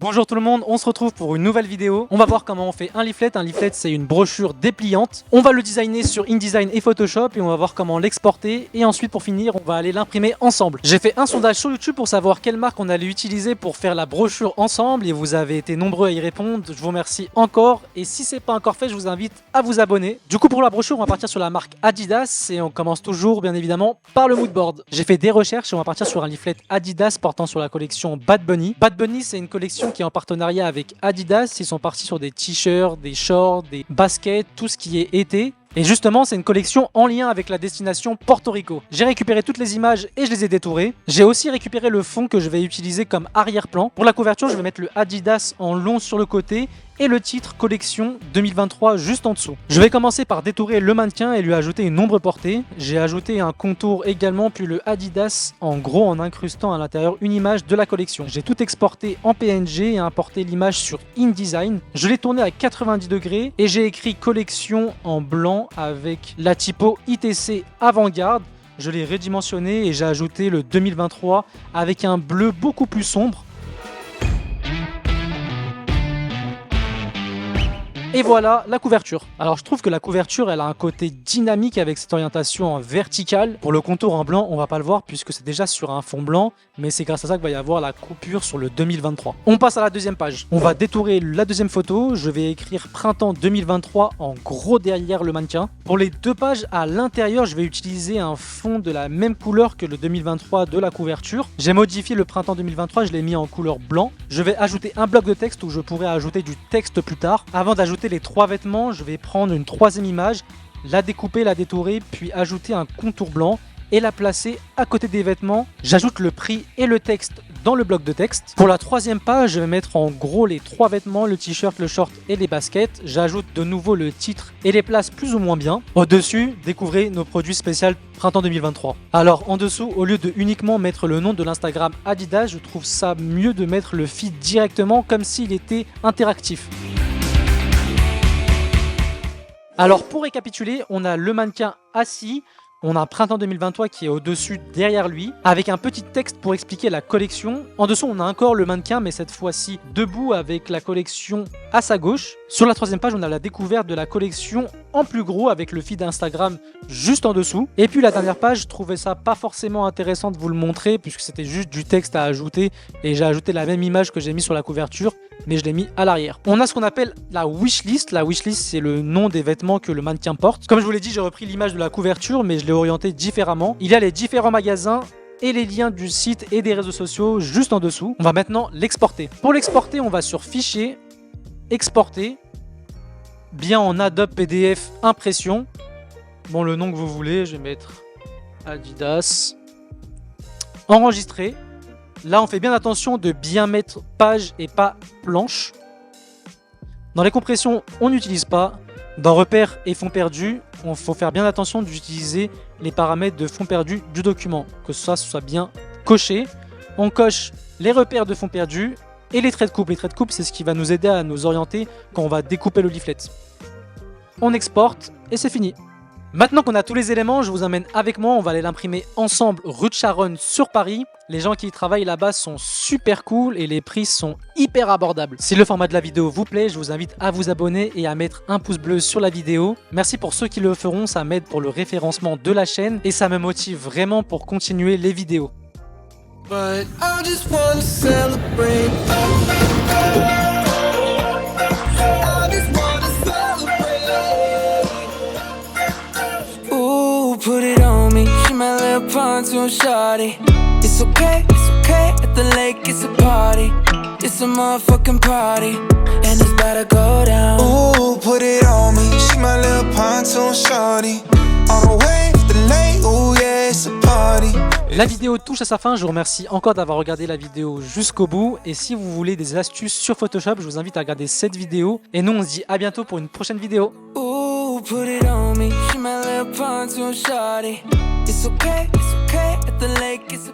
Bonjour tout le monde, on se retrouve pour une nouvelle vidéo. On va voir comment on fait un leaflet. Un leaflet, c'est une brochure dépliante. On va le designer sur InDesign et Photoshop et on va voir comment l'exporter. Et ensuite, pour finir, on va aller l'imprimer ensemble. J'ai fait un sondage sur YouTube pour savoir quelle marque on allait utiliser pour faire la brochure ensemble et vous avez été nombreux à y répondre. Je vous remercie encore. Et si c'est pas encore fait, je vous invite à vous abonner. Du coup, pour la brochure, on va partir sur la marque Adidas et on commence toujours, bien évidemment, par le moodboard. J'ai fait des recherches et on va partir sur un leaflet Adidas portant sur la collection Bad Bunny. Bad Bunny, c'est une collection qui est en partenariat avec Adidas. Ils sont partis sur des t-shirts, des shorts, des baskets, tout ce qui est été. Et justement, c'est une collection en lien avec la destination Porto Rico. J'ai récupéré toutes les images et je les ai détourées. J'ai aussi récupéré le fond que je vais utiliser comme arrière-plan. Pour la couverture, je vais mettre le Adidas en long sur le côté et le titre collection 2023 juste en dessous. Je vais commencer par détourer le mannequin et lui ajouter une ombre portée. J'ai ajouté un contour également, puis le Adidas en gros en incrustant à l'intérieur une image de la collection. J'ai tout exporté en PNG et importé l'image sur InDesign. Je l'ai tourné à 90 degrés et j'ai écrit collection en blanc avec la typo ITC avant-garde. Je l'ai redimensionné et j'ai ajouté le 2023 avec un bleu beaucoup plus sombre. Et voilà la couverture. Alors je trouve que la couverture elle a un côté dynamique avec cette orientation en verticale. Pour le contour en blanc on va pas le voir puisque c'est déjà sur un fond blanc, mais c'est grâce à ça qu'il va y avoir la coupure sur le 2023. On passe à la deuxième page. On va détourer la deuxième photo. Je vais écrire printemps 2023 en gros derrière le mannequin. Pour les deux pages à l'intérieur je vais utiliser un fond de la même couleur que le 2023 de la couverture. J'ai modifié le printemps 2023, je l'ai mis en couleur blanc. Je vais ajouter un bloc de texte où je pourrais ajouter du texte plus tard. Avant d'ajouter les trois vêtements, je vais prendre une troisième image, la découper, la détourer, puis ajouter un contour blanc et la placer à côté des vêtements. J'ajoute le prix et le texte dans le bloc de texte. Pour la troisième page, je vais mettre en gros les trois vêtements, le t-shirt, le short et les baskets. J'ajoute de nouveau le titre et les place plus ou moins bien. Au-dessus, découvrez nos produits spéciaux printemps 2023. Alors en dessous, au lieu de uniquement mettre le nom de l'Instagram Adidas, je trouve ça mieux de mettre le feed directement comme s'il était interactif. Alors pour récapituler, on a le mannequin assis, on a un printemps 2023 qui est au-dessus derrière lui, avec un petit texte pour expliquer la collection. En dessous, on a encore le mannequin, mais cette fois-ci debout avec la collection à sa gauche. Sur la troisième page, on a la découverte de la collection en plus gros avec le feed Instagram juste en dessous. Et puis la dernière page, je trouvais ça pas forcément intéressant de vous le montrer puisque c'était juste du texte à ajouter et j'ai ajouté la même image que j'ai mis sur la couverture, mais je l'ai mis à l'arrière. On a ce qu'on appelle la wishlist. La wishlist, c'est le nom des vêtements que le mannequin porte. Comme je vous l'ai dit, j'ai repris l'image de la couverture, mais je l'ai orienté différemment. Il y a les différents magasins et les liens du site et des réseaux sociaux juste en dessous. On va maintenant l'exporter. Pour l'exporter, on va sur Fichier, Exporter, bien en Adobe PDF Impression. Bon, le nom que vous voulez, je vais mettre Adidas. Enregistrer. Là, on fait bien attention de bien mettre page et pas planche. Dans les compressions, on n'utilise pas. Dans repères et fond perdu, il faut faire bien attention d'utiliser les paramètres de fond perdu du document, que ça soit bien coché. On coche les repères de fond perdu et les traits de coupe. Les traits de coupe, c'est ce qui va nous aider à nous orienter quand on va découper le leaflet. On exporte et c'est fini. Maintenant qu'on a tous les éléments, je vous emmène avec moi, on va aller l'imprimer ensemble rue de Charonne sur Paris. Les gens qui y travaillent là-bas sont super cool et les prix sont hyper abordables. Si le format de la vidéo vous plaît, je vous invite à vous abonner et à mettre un pouce bleu sur la vidéo. Merci pour ceux qui le feront, ça m'aide pour le référencement de la chaîne et ça me motive vraiment pour continuer les vidéos. But I just want to celebrate. Put it on me, she my little pontoon shawty. It's okay at the lake, it's a party. It's a motherfucking party, and it's about to go down. Ooh, put it on me, she my little pontoon shawty. On the way at the lake, ooh yeah, it's a party. La vidéo touche à sa fin, je vous remercie encore d'avoir regardé la vidéo jusqu'au bout. Et si vous voulez des astuces sur Photoshop, je vous invite à regarder cette vidéo. Et nous on se dit à bientôt pour une prochaine vidéo. Put it on me, she my little pontoon shawty. It's okay at the lake, it's a